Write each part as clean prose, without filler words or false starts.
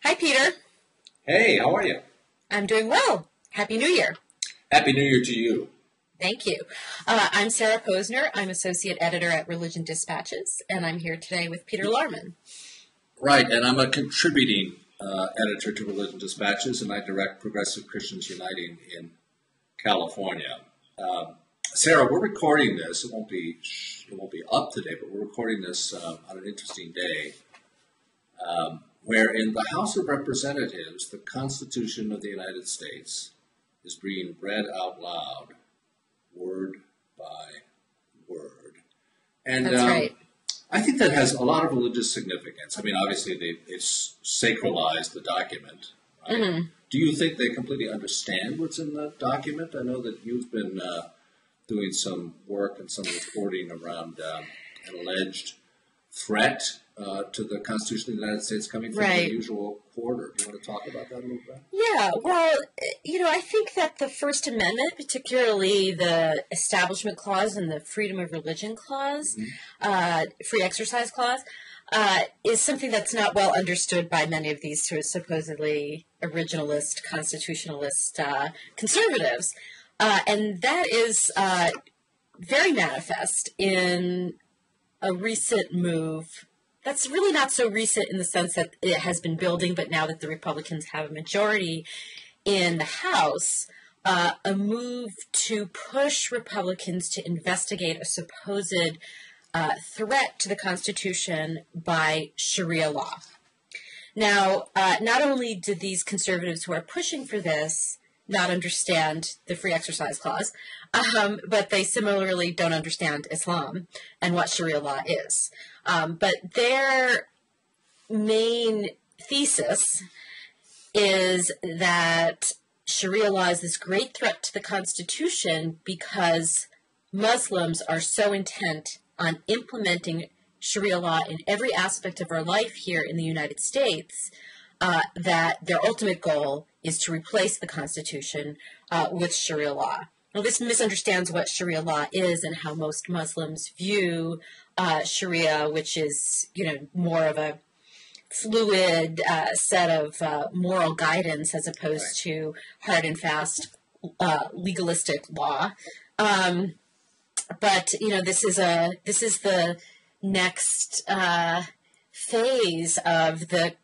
Hi, Peter. Hey, how are you? I'm doing well. Happy New Year. Happy New Year to you. Thank you. I'm Sarah Posner. I'm Associate Editor at Religion Dispatches, and I'm here today with Peter Laarman. Right, and I'm a contributing editor to Religion Dispatches, and I direct Progressive Christians Uniting in California. Sarah, we're recording this. It won't be up today, but we're recording this on an interesting day, where in the House of Representatives, the Constitution of the United States is being read out loud, word by word. And That's right. I think that has a lot of religious significance. I mean, obviously, they've sacralized the document. Right? Mm-hmm. Do you think they completely understand what's in the document? I know that you've been doing some work and some reporting around an alleged threat to the Constitution of the United States coming from the usual quarter. Do you want to talk about that a little bit? Yeah, well, I think that the First Amendment, particularly the Establishment Clause and the Freedom of Religion Clause, Free Exercise Clause, is something that's not well understood by many of these sort of supposedly originalist, constitutionalist conservatives. And that is very manifest in a recent move that's really not so recent in the sense that it has been building, but now that the Republicans have a majority in the House, a move to push Republicans to investigate a supposed threat to the Constitution by Shariah law. Now, not only do these conservatives who are pushing for this not understand the Free Exercise Clause, but they similarly don't understand Islam and what Sharia law is. But their main thesis is that Sharia law is this great threat to the Constitution because Muslims are so intent on implementing Sharia law in every aspect of our life here in the United States that their ultimate goal is to replace the Constitution with Sharia law. Well, this misunderstands what Sharia law is and how most Muslims view Sharia, which is, more of a fluid set of moral guidance as opposed to hard and fast legalistic law. But this is the next phase of the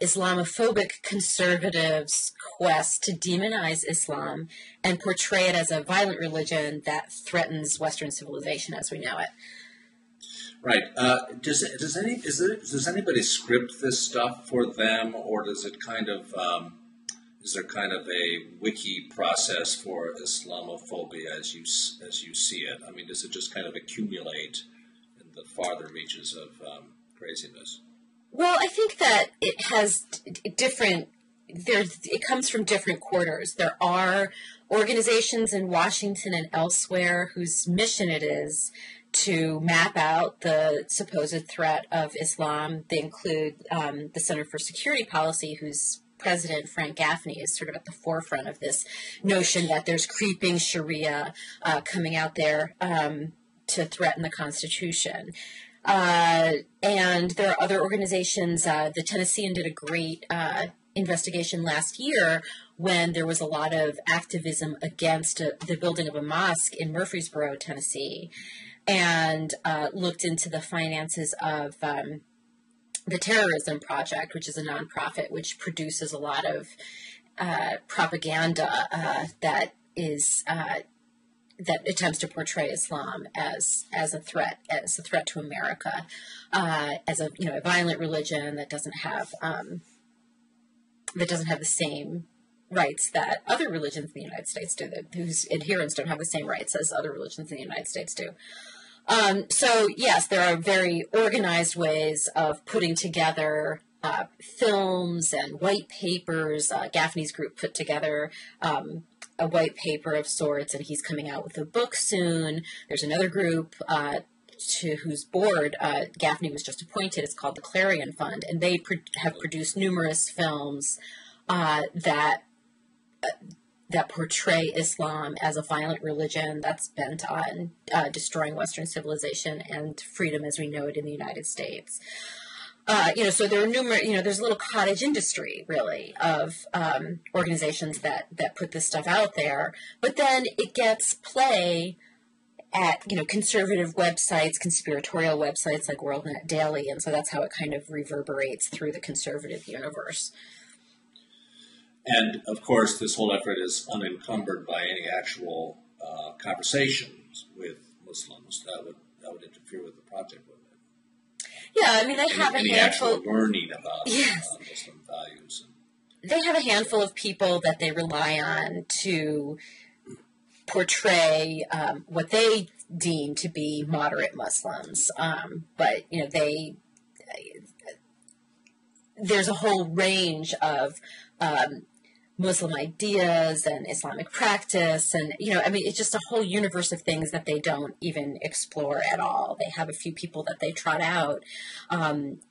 Islamophobic conservatives' quest to demonize Islam and portray it as a violent religion that threatens Western civilization as we know it. Right. Does anybody script this stuff for them, or does it is there kind of a wiki process for Islamophobia as you see it? I mean, does it just kind of accumulate in the farther reaches of craziness? Well, I think that it has it comes from different quarters. There are organizations in Washington and elsewhere whose mission it is to map out the supposed threat of Islam. They include the Center for Security Policy, whose president, Frank Gaffney, is sort of at the forefront of this notion that there's creeping Sharia coming out there to threaten the Constitution. And there are other organizations. The Tennessean did a great investigation last year when there was a lot of activism against the building of a mosque in Murfreesboro, Tennessee, and looked into the finances of the Terrorism Project, which is a nonprofit which produces a lot of propaganda that attempts to portray Islam as a threat to America, as a violent religion that doesn't have the same rights that other religions in the United States do, whose adherents don't have the same rights as other religions in the United States do. So yes, there are very organized ways of putting together films and white papers. Gaffney's group put together a white paper of sorts, and he's coming out with a book soon. There's another group to whose board Gaffney was just appointed. It's called the Clarion Fund, and they have produced numerous films that portray Islam as a violent religion that's bent on destroying Western civilization and freedom as we know it in the United States. So there are numerous, there's a little cottage industry, really, of organizations that put this stuff out there. But then it gets play at, conservative websites, conspiratorial websites like WorldNet Daily, and so that's how it kind of reverberates through the conservative universe. And, of course, this whole effort is unencumbered by any actual conversations with Muslims that would interfere with the project, wouldn't it? Yeah, I mean, they have a handful. Actual learning about yes. Muslim values. They have a handful of people that they rely on to portray what they deem to be moderate Muslims, but there's a whole range of Muslim ideas and Islamic practice, and it's just a whole universe of things that they don't even explore at all. They have a few people that they trot out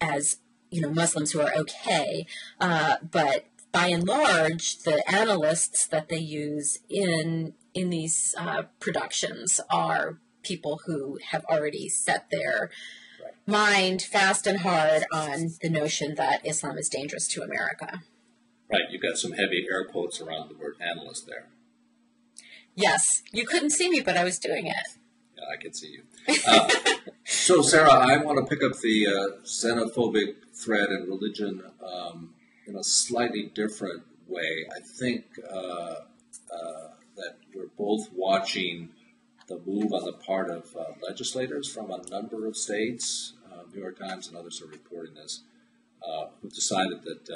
as Muslims who are okay, but by and large, the analysts that they use in these productions are people who have already set their mind fast and hard on the notion that Islam is dangerous to America. Right, you've got some heavy air quotes around the word analyst there. Yes, you couldn't see me, but I was doing it. Yeah, I can see you. So, Sarah, I want to pick up the xenophobic thread in religion in a slightly different way. I think that we're both watching the move on the part of legislators from a number of states, New York Times and others are reporting this, who've decided that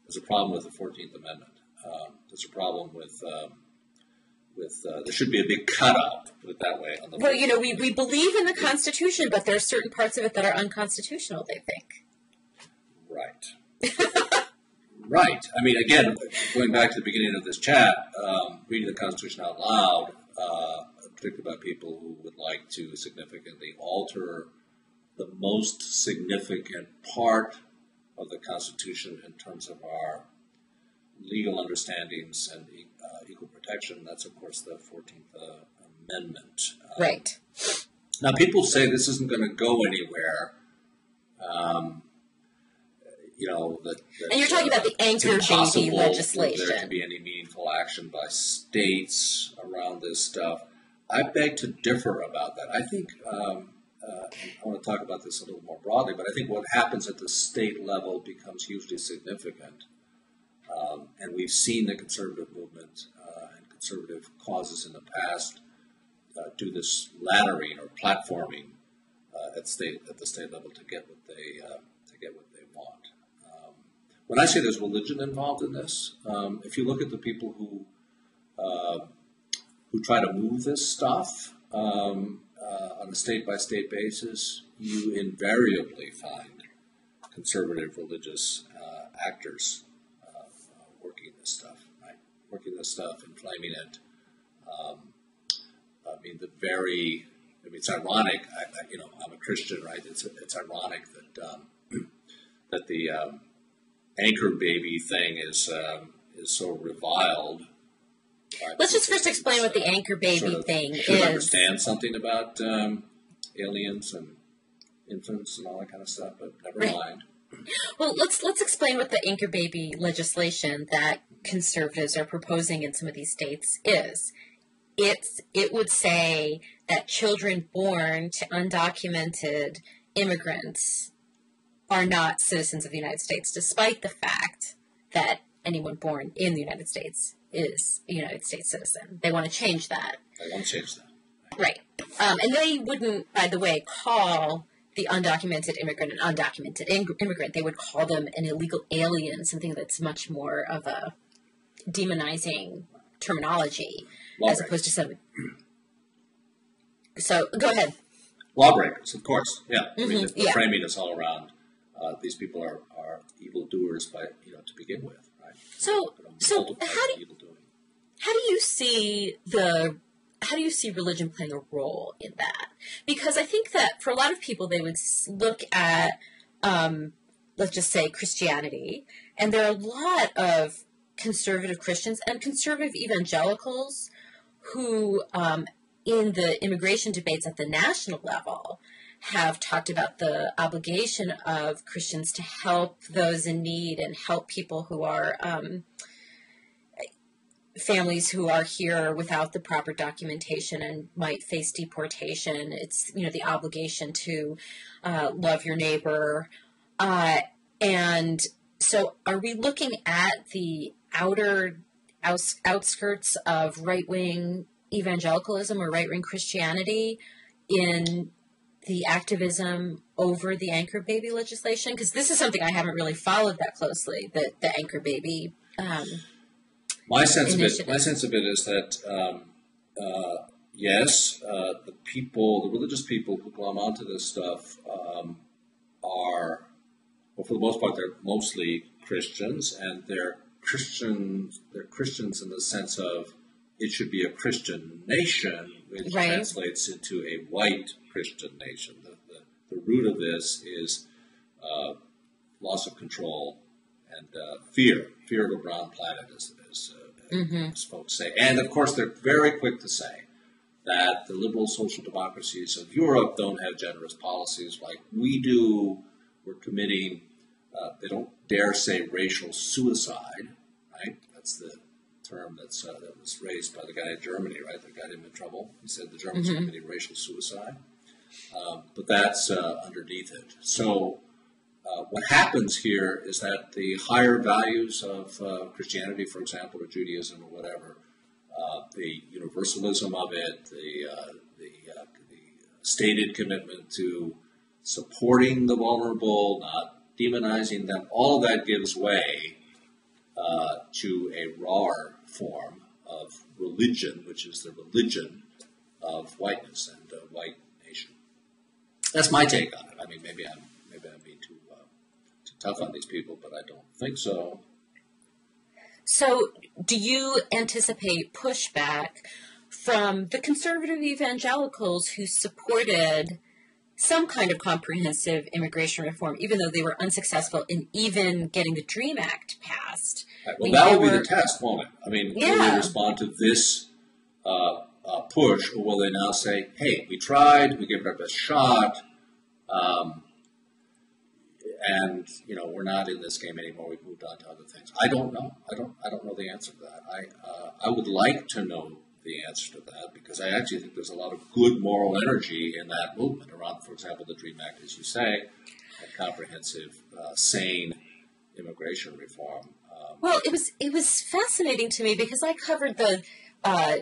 there's a problem with the 14th Amendment. There's a problem with there should be a big cutout, put it that way. On the we believe in the Constitution, but there are certain parts of it that are unconstitutional, they think. Right. Right. I mean, again, going back to the beginning of this chat, reading the Constitution out loud, particularly by people who would like to significantly alter the most significant part of the Constitution in terms of our legal understandings and equal protection. That's, of course, the 14th Amendment. Right. Now, people say this isn't going to go anywhere. And you're talking about the anchor baby legislation. For there to be any meaningful action by states around this stuff. I beg to differ about that. I think I want to talk about this a little more broadly, but I think what happens at the state level becomes hugely significant. And we've seen the conservative movement and conservative causes in the past do this laddering or platforming at the state level to get what they want. When I say there's religion involved in this, if you look at the people who try to move this stuff on a state-by-state basis, you invariably find conservative religious actors working this stuff, right? Working this stuff, inflaming it. It's ironic. I'm a Christian, right? It's ironic that the anchor baby thing is so reviled. Let's just first explain what the anchor baby thing is. Should understand something about aliens and infants and all that kind of stuff, but never mind. Well, let's explain what the anchor baby legislation that conservatives are proposing in some of these states is. It would say that children born to undocumented immigrants are not citizens of the United States, despite the fact that anyone born in the United States is a United States citizen. They want to change that. They want to change that. Right. And they wouldn't, by the way, call the undocumented immigrant an undocumented immigrant. They would call them an illegal alien, something that's much more of a demonizing terminology as opposed to some. So, go ahead. Lawbreakers, of course. Yeah. Mm-hmm. I mean, the framing is all around. These people are evildoers to begin with, right? So how do you see religion playing a role in that? Because I think that for a lot of people, they would look at, let's just say, Christianity, and there are a lot of conservative Christians and conservative evangelicals who, in the immigration debates at the national level, have talked about the obligation of Christians to help those in need and help people who are families who are here without the proper documentation and might face deportation. It's, the obligation to love your neighbor. And so are we looking at the outskirts of right-wing evangelicalism or right-wing Christianity in the activism over the anchor baby legislation? Because this is something I haven't really followed that closely, the anchor baby My sense initiative. of it is that yes, the religious people who glom onto this stuff are, well, for the most part, they're mostly Christians, and they're Christians in the sense of it should be a Christian nation, which Right. translates into a white Christian nation. The root of this is loss of control and fear of a brown planet, as folks say. And, of course, they're very quick to say that the liberal social democracies of Europe don't have generous policies like we do. We're committing, they don't dare say racial suicide, right? That's the term that was raised by the guy in Germany, right? That got him in trouble. He said the Germans are committing racial suicide. But that's underneath it. So what happens here is that the higher values of Christianity, for example, or Judaism or whatever, the universalism of it, the stated commitment to supporting the vulnerable, not demonizing them, all of that gives way to a rawer form of religion, which is the religion of whiteness and white nation. That's my take on it. I mean, maybe I'm being too tough on these people, but I don't think so. So do you anticipate pushback from the conservative evangelicals who supported some kind of comprehensive immigration reform, even though they were unsuccessful in even getting the DREAM Act passed? Right. Well, that will be the test, won't it? I mean, will they respond to this push, or will they now say, hey, we tried, we gave it our best shot, and, we're not in this game anymore, we've moved on to other things? I don't know. I don't know the answer to that. I would like to know the answer to that, because I actually think there's a lot of good moral energy in that movement around, for example, the DREAM Act, as you say, and comprehensive, sane immigration reform. Well, it was fascinating to me because I covered the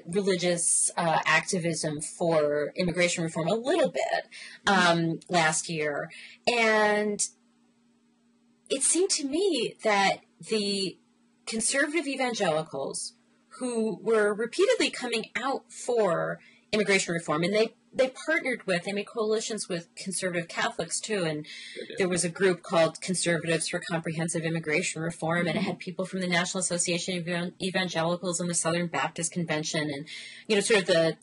religious activism for immigration reform a little bit last year, and it seemed to me that the conservative evangelicals who were repeatedly coming out for immigration reform, and they made coalitions with conservative Catholics too, and there was a group called Conservatives for Comprehensive Immigration Reform, and it had people from the National Association of Evangelicals and the Southern Baptist Convention, and sort of the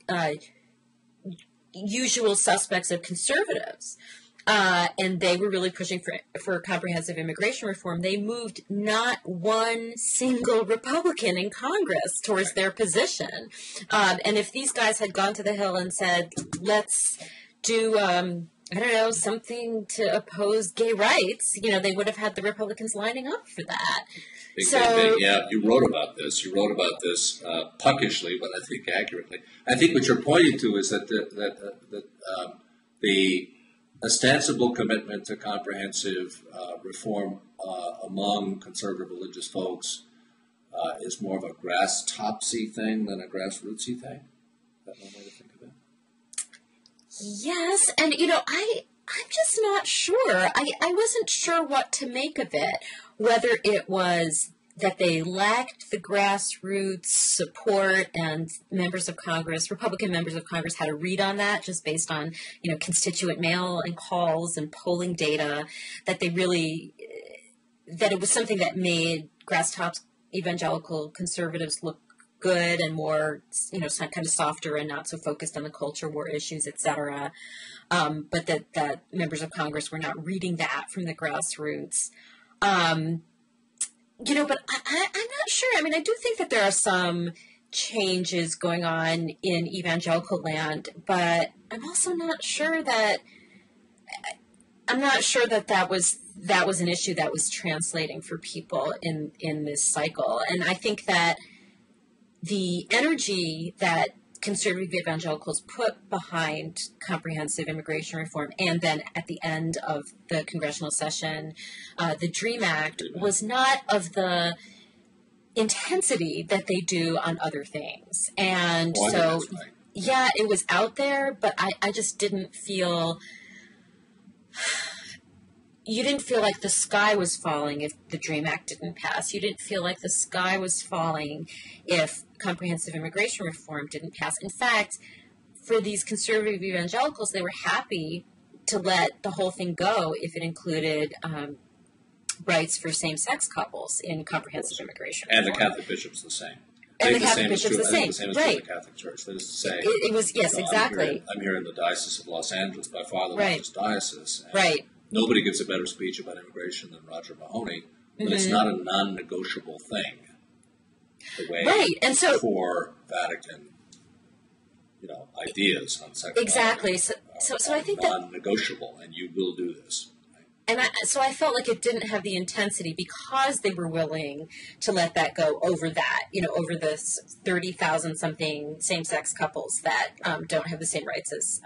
usual suspects of conservatives. And they were really pushing for comprehensive immigration reform. They moved not one single Republican in Congress towards their position. And if these guys had gone to the Hill and said, let's do, something to oppose gay rights, they would have had the Republicans lining up for that. Big. Yeah, you wrote about this. Puckishly, but I think accurately. I think what you're pointing to is that the ostensible commitment to comprehensive reform among conservative religious folks is more of a grass-topsy thing than a grassrootsy thing. Is that one way to think of it? Yes, and I'm just not sure. I wasn't sure what to make of it, whether it was that they lacked the grassroots support and Republican members of Congress had a read on that just based on, constituent mail and calls and polling data, that it was something that made grass-tops evangelical conservatives look good and more, kind of softer and not so focused on the culture war issues, et cetera. But that members of Congress were not reading that from the grassroots. But I'm not sure. I mean, I do think that there are some changes going on in evangelical land, but I'm also not sure that I'm not sure that was an issue that was translating for people in this cycle. And I think that the energy that conservative evangelicals put behind comprehensive immigration reform, and then at the end of the congressional session, the DREAM Act, was not of the intensity that they do on other things. And so, yeah, it was out there, but I just didn't feel... You didn't feel like the sky was falling if the DREAM Act didn't pass. You didn't feel like the sky was falling if comprehensive immigration reform didn't pass. In fact, for these conservative evangelicals, they were happy to let the whole thing go if it included rights for same-sex couples in comprehensive immigration reform. And the Catholic bishops the same. And the Catholic bishops the same. The same as right. the Catholic Church. That is to say, it was, yes, exactly. I'm here in the Diocese of Los Angeles, by far the right. largest diocese. Right. Nobody gives a better speech about immigration than Roger Mahoney, but it's not a non-negotiable thing. The way right. And so, for Vatican, ideas on sexuality exactly. So I think that non-negotiable, and you will do this. And so I felt like it didn't have the intensity because they were willing to let that go over that, over the 30,000 something same-sex couples that don't have the same rights as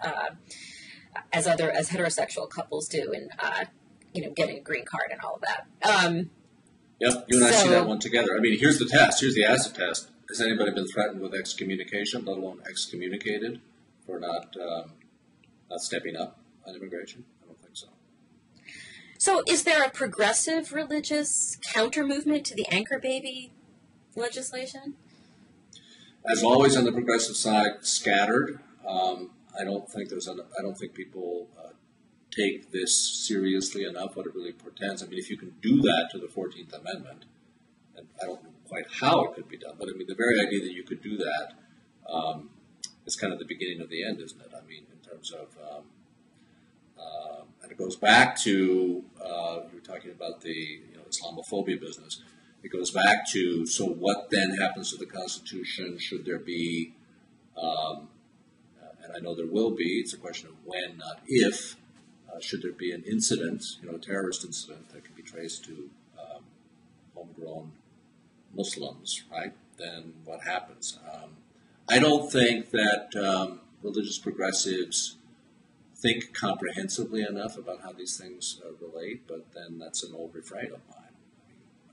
heterosexual couples do, and getting a green card and all of that. Yep, you and I see that one together. I mean, here's the test. Here's the acid test. Has anybody been threatened with excommunication, let alone excommunicated, for not stepping up on immigration? I don't think so. So is there a progressive religious counter-movement to the anchor baby legislation? As always, on the progressive side, scattered. I don't think people take this seriously enough, what it really portends. I mean, if you can do that to the 14th Amendment, and I don't know quite how it could be done, but I mean, the very idea that you could do that is kind of the beginning of the end, isn't it? I mean, in terms of, and it goes back to, you were talking about the Islamophobia business. It goes back to, so what then happens to the Constitution? Should there be, and I know there will be, it's a question of when, not if, should there be an incident, a terrorist incident that can be traced to homegrown Muslims, right? Then what happens? I don't think that religious progressives think comprehensively enough about how these things relate, but then that's an old refrain of mine.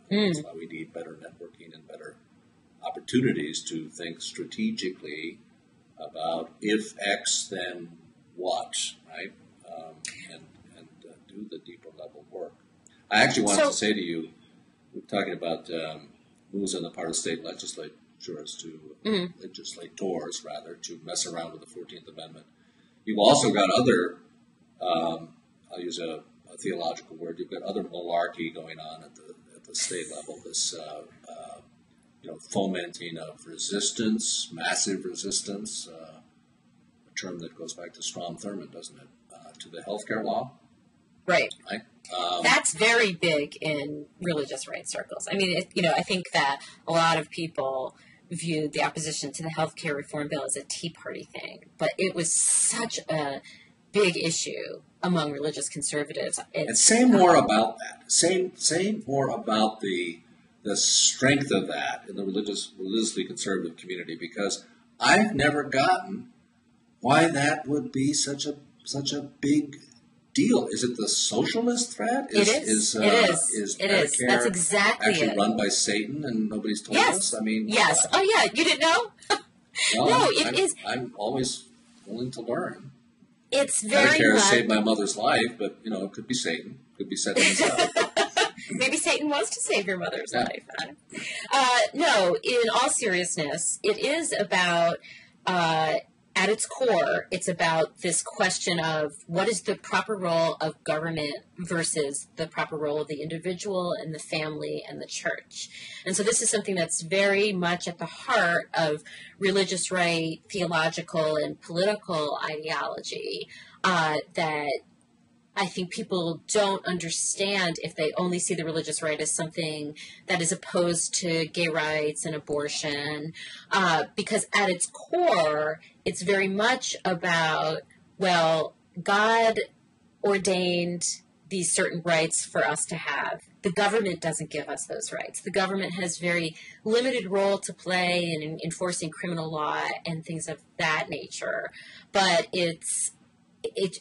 That's why we need better networking and better opportunities to think strategically about if X, then what, right? And do the deeper level work. I actually wanted to say to you, we're talking about moves on the part of state legislators to mess around with the 14th Amendment. You've also got other, I'll use a theological word, you've got other malarkey going on at the state level, this fomenting of resistance, massive resistance, a term that goes back to Strom Thurmond, doesn't it, to the healthcare law? Right. That's very big in religious rights circles. I mean, I think that a lot of people viewed the opposition to the healthcare reform bill as a Tea Party thing, but it was such a big issue among religious conservatives. And say more about that. Say more about the strength of that in the religiously conservative community, because I've never gotten why that would be such a big deal. Is it the socialist threat? It is. Is Medicare That's exactly actually it. run by Satan and nobody's told us? I mean, yes. Oh, yeah. You didn't know? No, it is. I'm always willing to learn. It's very Medicare much. saved my mother's life, but it could be Satan. It could be Satan himself. Maybe Satan wants to save your mother's life. No, in all seriousness, it is about. At its core, it's about this question of what is the proper role of government versus the proper role of the individual and the family and the church. And so this is something that's very much at the heart of religious right, theological, and political ideology that I think people don't understand if they only see the religious right as something that is opposed to gay rights and abortion, because at its core, it's very much about, well, God ordained these certain rights for us to have. The government doesn't give us those rights. The government has very limited role to play in enforcing criminal law and things of that nature, but it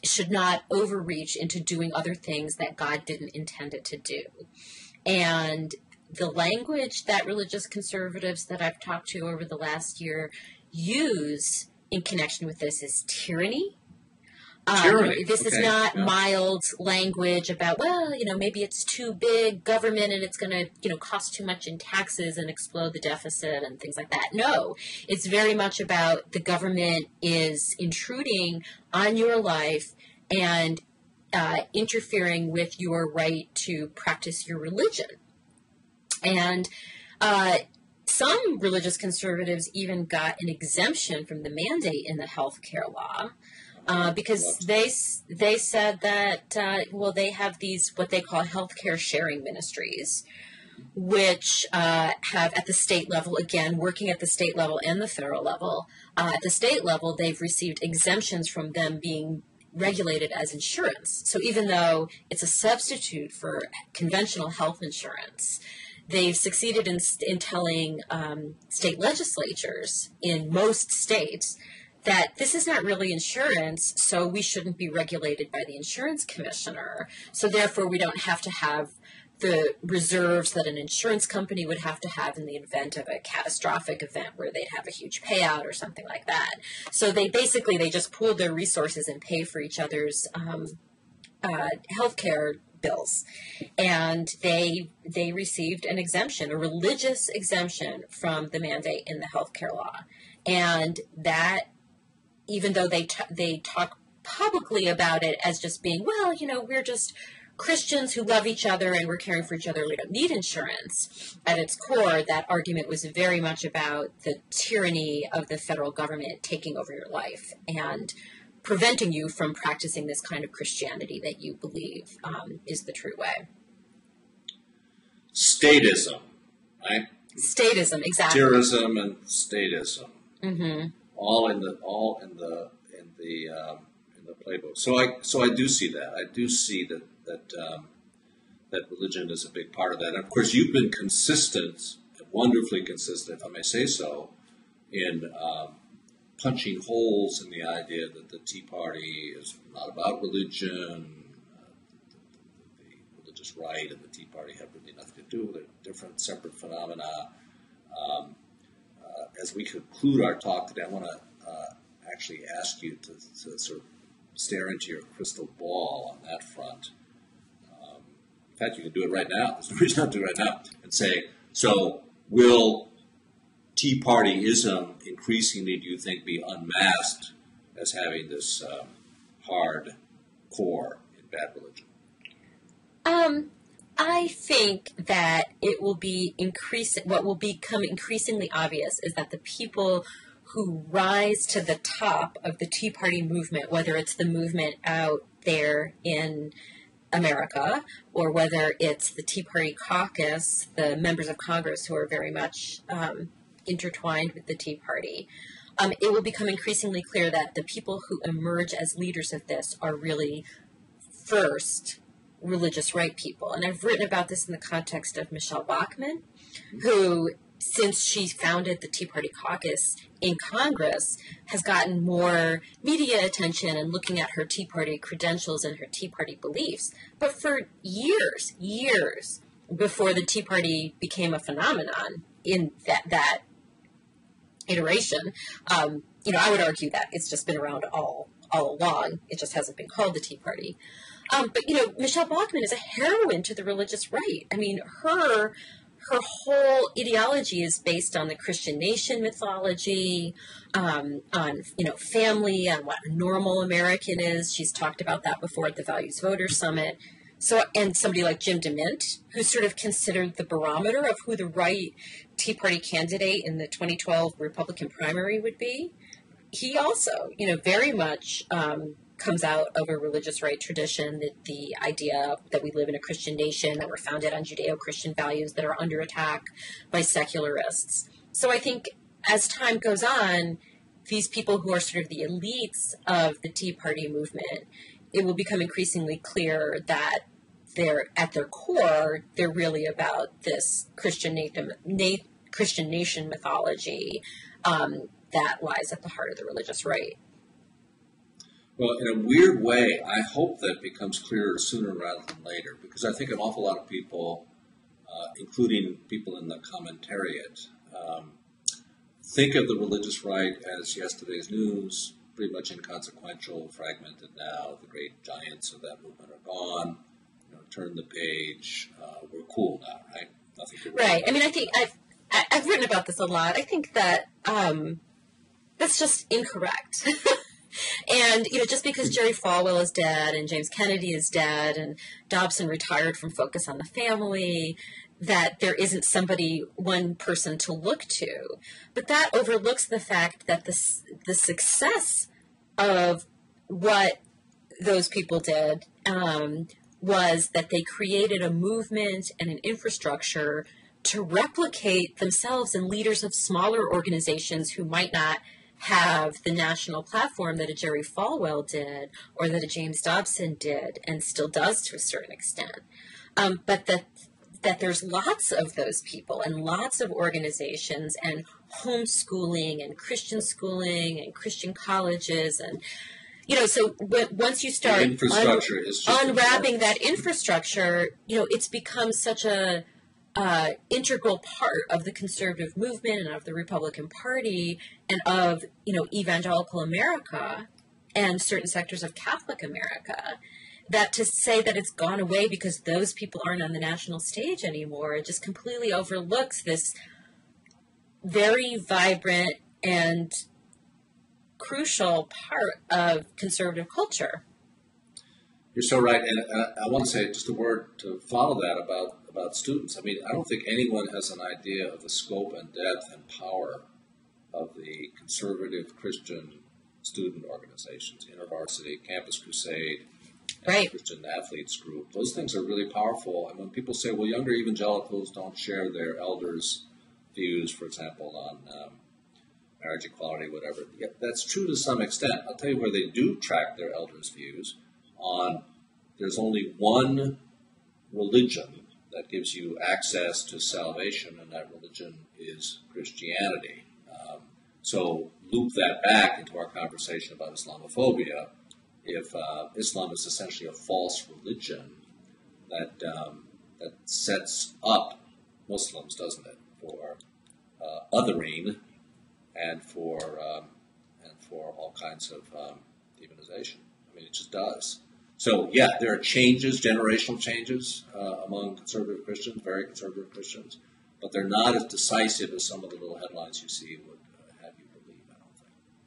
should not overreach into doing other things that God didn't intend it to do. And the language that religious conservatives that I've talked to over the last year use in connection with this is tyranny. This is not mild language about, well, maybe it's too big government and it's going to, cost too much in taxes and explode the deficit and things like that. No, it's very much about the government is intruding on your life and interfering with your right to practice your religion. And some religious conservatives even got an exemption from the mandate in the health care law. Because they said that, they have these, what they call healthcare sharing ministries, which have at the state level, again, working at the state level and the federal level. At the state level, they've received exemptions from them being regulated as insurance. So even though it's a substitute for conventional health insurance, they've succeeded in telling state legislatures in most states that this is not really insurance, so we shouldn't be regulated by the insurance commissioner. So therefore, we don't have to have the reserves that an insurance company would have to have in the event of a catastrophic event where they'd have a huge payout or something like that. So they just pooled their resources and pay for each other's healthcare bills. And they received an exemption, a religious exemption from the mandate in the healthcare law. And that, even though they talk publicly about it as just being, well, we're just Christians who love each other and we're caring for each other, we don't need insurance. At its core, that argument was very much about the tyranny of the federal government taking over your life and preventing you from practicing this kind of Christianity that you believe is the true way. Statism, right? Statism, exactly. Terrorism and statism. Mm-hmm. All in the playbook. So I do see that. I do see that religion is a big part of that. And of course, you've been consistent, wonderfully consistent, if I may say so, in punching holes in the idea that the Tea Party is not about religion. The religious right and the Tea Party have really nothing to do with it. Different, separate phenomena. As we conclude our talk today, I want to actually ask you to sort of stare into your crystal ball on that front. In fact, you can do it right now. There's no reason not to do it right now. And say, so will Tea Partyism increasingly, do you think, be unmasked as having this hard core in bad religion? I think that it will be what will become increasingly obvious is that the people who rise to the top of the Tea Party movement, whether it's the movement out there in America or whether it's the Tea Party caucus, the members of Congress who are very much intertwined with the Tea Party, it will become increasingly clear that the people who emerge as leaders of this are really first religious right people. And I've written about this in the context of Michelle Bachmann, who, since she founded the Tea Party caucus in Congress, has gotten more media attention and looking at her Tea Party credentials and her Tea Party beliefs. But for years before the Tea Party became a phenomenon in that iteration, I would argue that it's just been around all along. It just hasn't been called the Tea Party. But Michelle Bachmann is a heroine to the religious right. I mean, her whole ideology is based on the Christian nation mythology, on family, on what a normal American is. She's talked about that before at the Values Voters Summit. So, and somebody like Jim DeMint, who's sort of considered the barometer of who the right Tea Party candidate in the 2012 Republican primary would be, he also, very much comes out of a religious right tradition, that the idea that we live in a Christian nation, that we're founded on Judeo-Christian values that are under attack by secularists. So I think as time goes on, these people who are sort of the elites of the Tea Party movement, it will become increasingly clear that they're at their core, they're really about this Christian nation mythology that lies at the heart of the religious right. Well, in a weird way, I hope that becomes clearer sooner rather than later, because I think an awful lot of people, including people in the commentariat, think of the religious right as yesterday's news, pretty much inconsequential, fragmented now. The great giants of that movement are gone. Turn the page. We're cool now, right? Nothing to worry Right. about. I mean, I think I've written about this a lot. I think that that's just incorrect. And, just because Jerry Falwell is dead and James Kennedy is dead and Dobson retired from Focus on the Family, that there isn't one person to look to. But that overlooks the fact that the success of what those people did was that they created a movement and an infrastructure to replicate themselves and leaders of smaller organizations who might not have the national platform that a Jerry Falwell did or that a James Dobson did and still does to a certain extent. But that there's lots of those people and lots of organizations and homeschooling and Christian schooling and Christian colleges and so once you start unwrapping that infrastructure, it's become such a integral part of the conservative movement and of the Republican Party and of, evangelical America and certain sectors of Catholic America, that to say that it's gone away because those people aren't on the national stage anymore, it just completely overlooks this very vibrant and crucial part of conservative culture. You're so right, and I want to say just a word to follow that about students. I mean, I don't think anyone has an idea of the scope and depth and power of the conservative Christian student organizations, InterVarsity, Campus Crusade, right. Christian Athletes Group. Those things are really powerful. And when people say, well, younger evangelicals don't share their elders' views, for example, on marriage equality, whatever. Yeah, that's true to some extent. I'll tell you where they do track their elders' views on there's only one religion that gives you access to salvation, and that religion is Christianity. So loop that back into our conversation about Islamophobia. If Islam is essentially a false religion that sets up Muslims, doesn't it, for othering and for all kinds of demonization. I mean, it just does. So, yeah, there are changes, generational changes among conservative Christians, very conservative Christians, but they're not as decisive as some of the little headlines you see would have you believe, I don't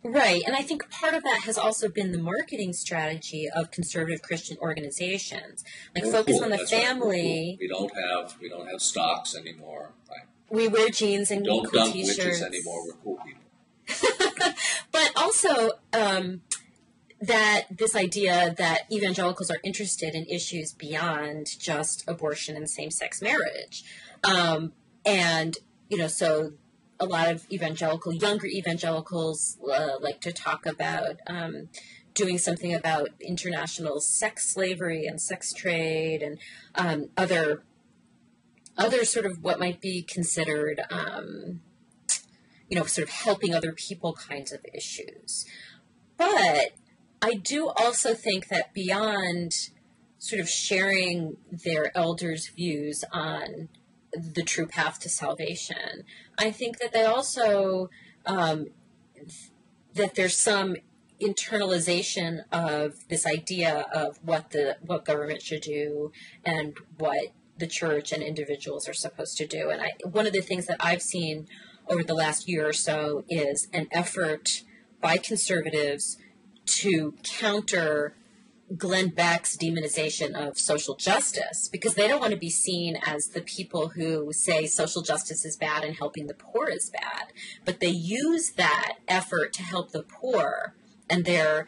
think. Right, and I think part of that has also been the marketing strategy of conservative Christian organizations, like Focus on the Family. Right. We don't have stocks anymore, right? We wear jeans and don't cool dunk t-shirts. witches anymore. We're cool people. But also that this idea that evangelicals are interested in issues beyond just abortion and same-sex marriage. And, so a lot of younger evangelicals like to talk about doing something about international sex slavery and sex trade and other sort of what might be considered, sort of helping other people kinds of issues. But I do also think that beyond sort of sharing their elders' views on the true path to salvation, I think that they also, that there's some internalization of this idea of what government should do and what the church and individuals are supposed to do. And one of the things that I've seen over the last year or so is an effort by conservatives to counter Glenn Beck's demonization of social justice, because they don't want to be seen as the people who say social justice is bad and helping the poor is bad. But they use that effort to help the poor and their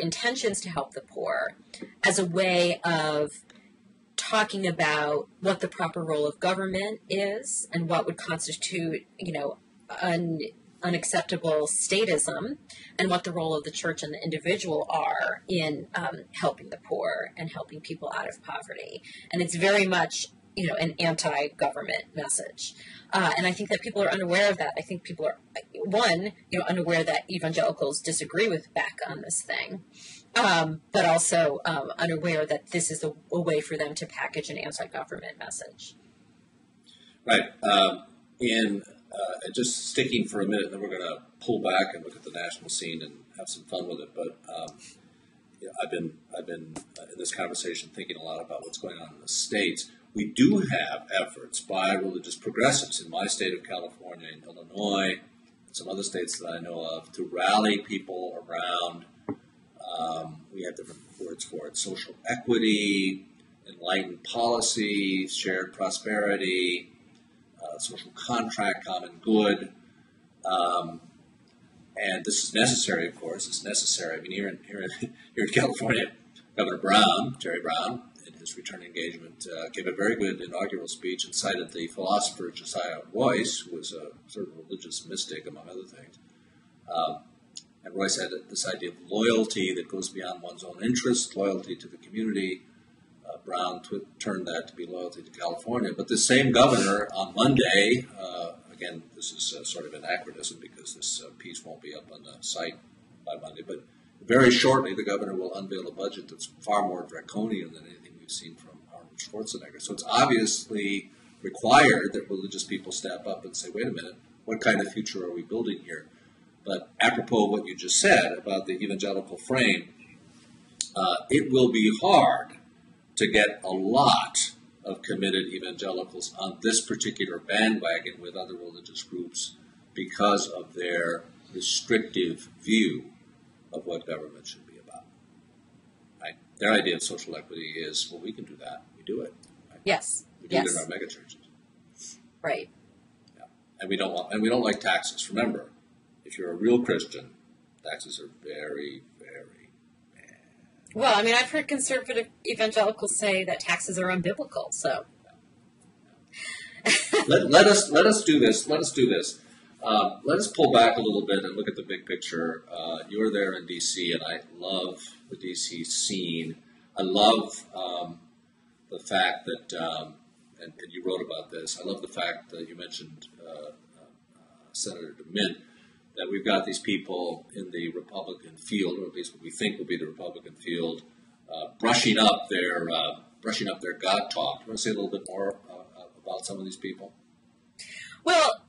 intentions to help the poor as a way of talking about what the proper role of government is and what would constitute, unacceptable statism and what the role of the church and the individual are in helping the poor and helping people out of poverty. And it's very much, an anti-government message. And I think that people are unaware of that. I think people are, unaware that evangelicals disagree with Beck on this thing, but also unaware that this is a way for them to package an anti-government message. Right. And just sticking for a minute, then we're going to pull back and look at the national scene and have some fun with it. But I've been in this conversation thinking a lot about what's going on in the states. We do have efforts by religious progressives in my state of California, in Illinois, and some other states that I know of, to rally people around. We have different words for it: social equity, enlightened policy, shared prosperity, social contract, common good. And this is necessary, of course. It's necessary. I mean, here in California, Governor Jerry Brown, in his return engagement, gave a very good inaugural speech and cited the philosopher Josiah Royce, who was a sort of religious mystic, among other things. And Royce had this idea of loyalty that goes beyond one's own interest, loyalty to the community. Brown turned that to be loyalty to California. But the same governor on Monday, again, this is sort of anachronism because this piece won't be up on the site by Monday, but very shortly the governor will unveil a budget that's far more draconian than anything we've seen from Arnold Schwarzenegger. So it's obviously required that religious people step up and say, wait a minute, what kind of future are we building here? But apropos of what you just said about the evangelical frame, it will be hard to get a lot of committed evangelicals on this particular bandwagon with other religious groups because of their restrictive view of what government should be about. Right? Their idea of social equity is, well, we can do that. We do it. Right? Yes. We do it in our megachurches. Right. Yeah. And we don't like taxes. Remember, if you're a real Christian, taxes are very, very bad. Well, I mean, I've heard conservative evangelicals say that taxes are unbiblical. So let us do this. Let us do this. Let us pull back a little bit and look at the big picture. You're there in D.C., and I love the D.C. scene. I love the fact that, and you wrote about this, I love the fact that you mentioned Senator DeMint, that we've got these people in the Republican field, or at least what we think will be the Republican field, brushing up their God talk. Do you want to say a little bit more about some of these people? Well,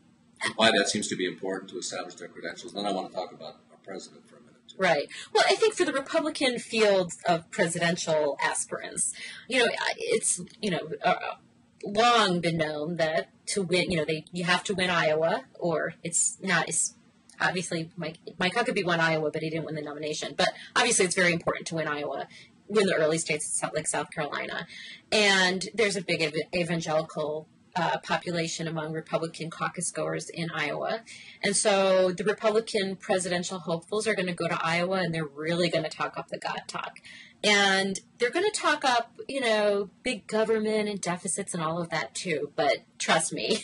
and why that seems to be important to establish their credentials. Then I want to talk about our president for a minute, too. Right. Well, I think for the Republican field of presidential aspirants, it's, long been known that to win, you have to win Iowa, or it's obviously Mike Huckabee won Iowa, but he didn't win the nomination. But obviously it's very important to win Iowa, win the early states like South Carolina. And there's a big evangelical population among Republican caucus goers in Iowa. And so the Republican presidential hopefuls are going to go to Iowa, and they're really going to talk up the God talk. And they're going to talk up, big government and deficits and all of that too. But trust me,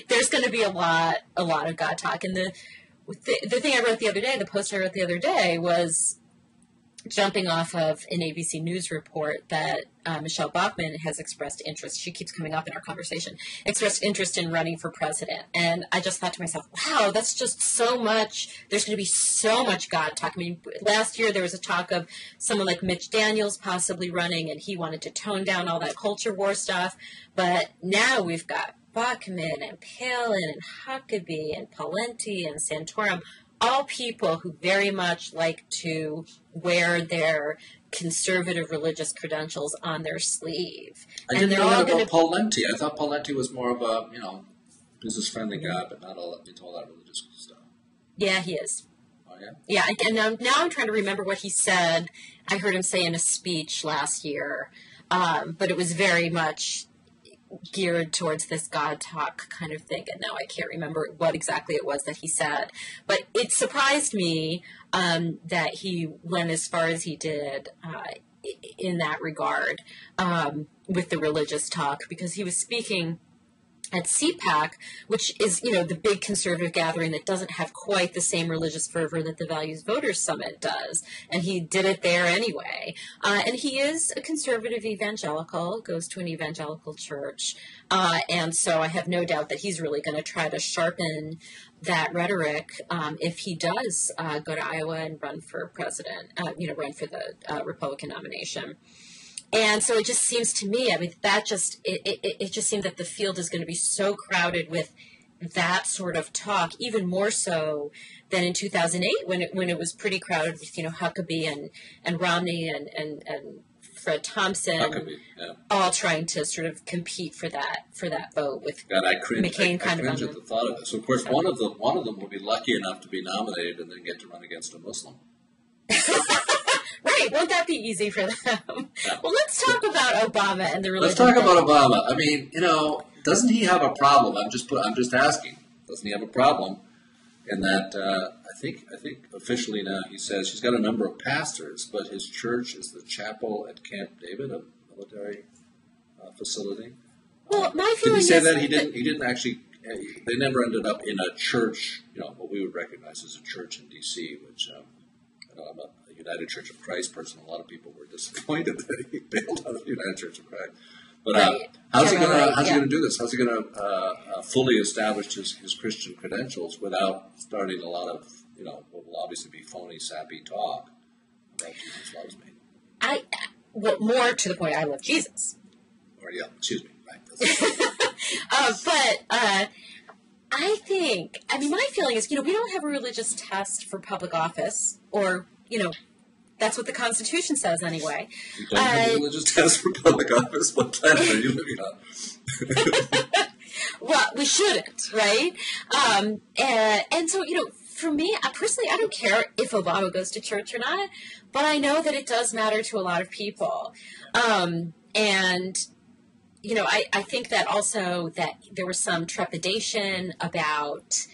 there's going to be a lot of God talk. And the thing I wrote the other day, the post I wrote the other day, was jumping off of an ABC News report that Michelle Bachmann has expressed interest. She keeps coming up in our conversation, expressed interest in running for president. And I just thought to myself, wow, that's just so much. There's going to be so much God talk. I mean, last year there was a talk of someone like Mitch Daniels possibly running, and he wanted to tone down all that culture war stuff. But now we've got Bachmann and Palin and Huckabee and Pawlenty and Santorum, all people who very much like to wear their conservative religious credentials on their sleeve. I didn't know that about Pawlenty. I thought Pawlenty was more of a, business-friendly guy, but not all into all that religious stuff. Yeah, he is. Oh, yeah? Yeah, and now I'm trying to remember what he said. I heard him say in a speech last year, but it was very much geared towards this God talk kind of thing, and now I can't remember what exactly it was that he said. But it surprised me that he went as far as he did in that regard with the religious talk, because he was speaking at CPAC, which is, the big conservative gathering that doesn't have quite the same religious fervor that the Values Voters Summit does. And he did it there anyway. And he is a conservative evangelical, goes to an evangelical church. And so I have no doubt that he's really going to try to sharpen that rhetoric if he does go to Iowa and run for president, run for the Republican nomination. And so it just seems to me, it just seemed that the field is going to be so crowded with that sort of talk, even more so than in 2008 when it was pretty crowded with, Huckabee and Romney and Fred Thompson, all trying to sort of compete for that vote with God, I cringe, McCain I cringe at the thought of it. So of course one of them will be lucky enough to be nominated and then get to run against a Muslim. Right, won't that be easy for them? Yeah. Well, let's talk about Obama and the religion. Let's talk about Obama. I mean, doesn't he have a problem? I'm just asking. Doesn't he have a problem in that? I think officially now he says he's got a number of pastors, but his church is the chapel at Camp David, a military facility. Well, my feeling is did he say that he didn't actually? They never ended up in a church. What we would recognize as a church in D.C., which I'm a United Church of Christ person. A lot of people were disappointed that he bailed out of the United Church of Christ. But how's he going to do this? How's he going to fully establish his Christian credentials without starting a lot of what will obviously be phony, sappy talk about Jesus loves me? More to the point, I love Jesus. Or excuse me, right? I think, my feeling is, we don't have a religious test for public office, or that's what the Constitution says anyway. You don't have a religious test for public office? What planet are you living on? Well, we shouldn't, right? And so, for me, personally, I don't care if Obama goes to church or not, but I know that it does matter to a lot of people. I think that also that there was some trepidation about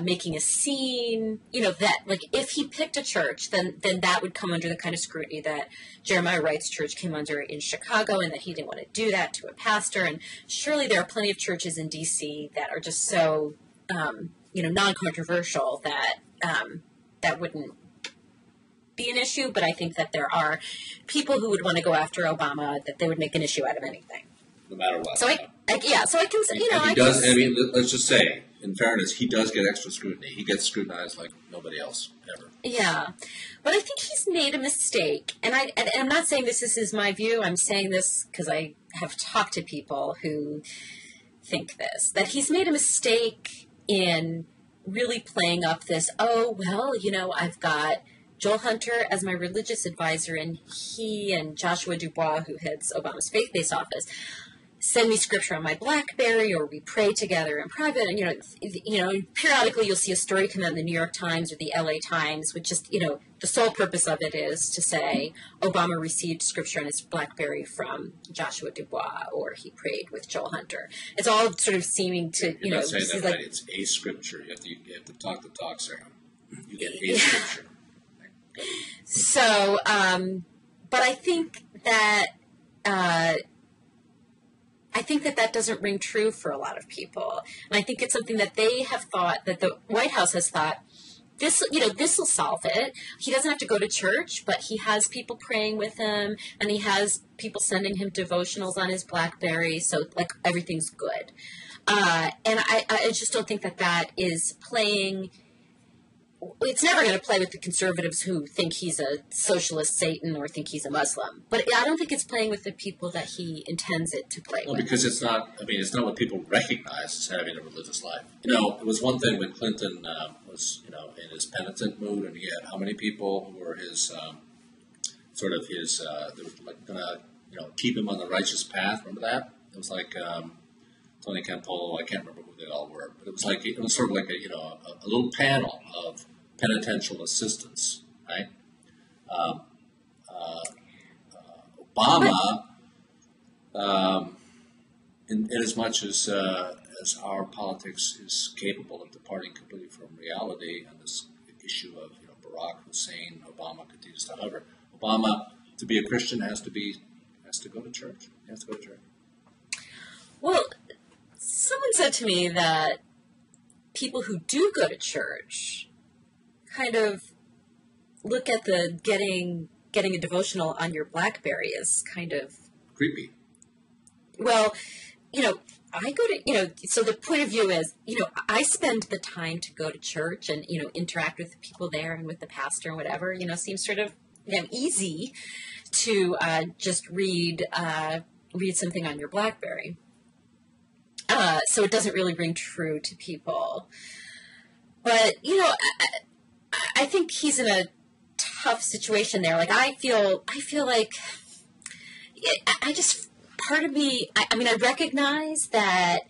making a scene, that like if he picked a church, then that would come under the kind of scrutiny that Jeremiah Wright's church came under in Chicago, and that he didn't want to do that to a pastor. And surely there are plenty of churches in D.C. that are just so, non-controversial that wouldn't be an issue. But I think that there are people who would want to go after Obama, that they would make an issue out of anything. No matter what. So I can, let's just say, in fairness, he does get extra scrutiny. He gets scrutinized like nobody else ever. Yeah. But I think he's made a mistake. And I'm not saying this is my view. I'm saying this because I have talked to people who think this, that he's made a mistake in really playing up this, I've got Joel Hunter as my religious advisor, and he and Joshua Dubois, who heads Obama's faith-based office, send me scripture on my BlackBerry, or we pray together in private. And, periodically you'll see a story come out in the New York Times or the LA Times, which just, the sole purpose of it is to say Obama received scripture on his BlackBerry from Joshua Dubois, or he prayed with Joel Hunter. It's all sort of seeming to, You're not saying that right. It's a scripture. You have to talk the talk, Sarah. You get a scripture. So, but I think that that doesn't ring true for a lot of people. And I think it's something that they have thought, that the White House has thought, this will solve it. He doesn't have to go to church, but he has people praying with him, and he has people sending him devotionals on his BlackBerry, so, everything's good. And I just don't think that is playing. It's never going to play with the conservatives who think he's a socialist Satan or think he's a Muslim. But I don't think it's playing with the people that he intends it to play with. Well, because it's not what people recognize as having a religious life. It was one thing when Clinton was, in his penitent mood, and he had how many people who were his, they were going to, keep him on the righteous path. Remember that? It was like Tony Campolo, I can't remember who they all were, but it was sort of like a little panel of penitential assistants, right? Obama, in as much as our politics is capable of departing completely from reality on this issue of Barack Hussein, Obama continues to hover. Obama, to be a Christian, has to go to church. He has to go to church. Well, someone said to me that people who do go to church kind of look at the getting a devotional on your BlackBerry as kind of creepy. Well, I go to, so the point of view is, I spend the time to go to church and, interact with the people there and with the pastor and whatever, seems sort of, easy to just read something on your BlackBerry. So it doesn't really ring true to people. But, I think he's in a tough situation there. Like, I feel like I just, part of me, I recognize that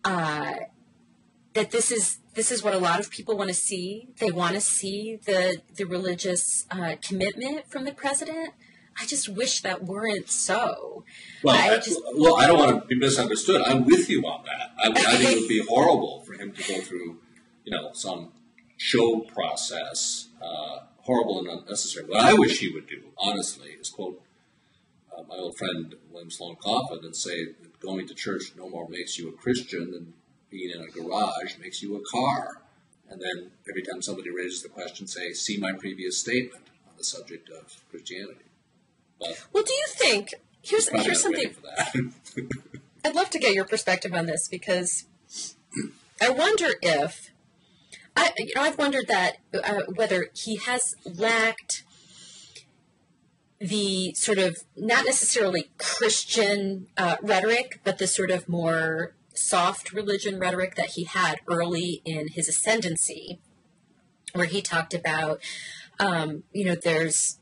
that this is what a lot of people want to see. They want to see the religious commitment from the president. I just wish that weren't so. Well, I don't want to be misunderstood. I'm with you on that. I think it would be horrible for him to go through, some show process, horrible and unnecessary. What I wish he would do, honestly, is quote my old friend William Sloane Coffin and say that going to church no more makes you a Christian than being in a garage makes you a car. And then every time somebody raises the question, say, see my previous statement on the subject of Christianity. But well, do you think, here's something, for that. I'd love to get your perspective on this, because I wonder if, I've wondered that whether he has lacked the sort of, not necessarily Christian rhetoric, but the sort of more soft religion rhetoric that he had early in his ascendancy, where he talked about, there's,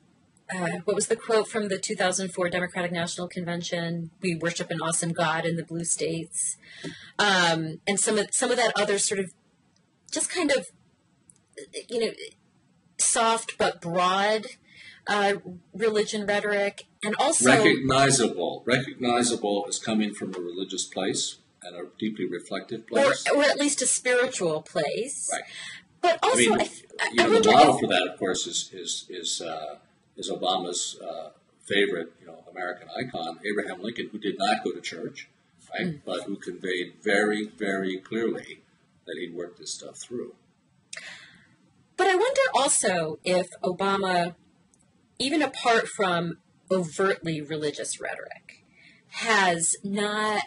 what was the quote from the 2004 Democratic National Convention? We worship an awesome God in the blue states. And some of that other sort of just kind of, soft but broad religion rhetoric, and also recognizable as coming from a religious place and a deeply reflective place, or at least a spiritual place. Right. But also, the model for that, of course, is Obama's favorite, American icon, Abraham Lincoln, who did not go to church, right, but who conveyed very, very clearly that he'd worked this stuff through. But I wonder also if Obama, even apart from overtly religious rhetoric, has not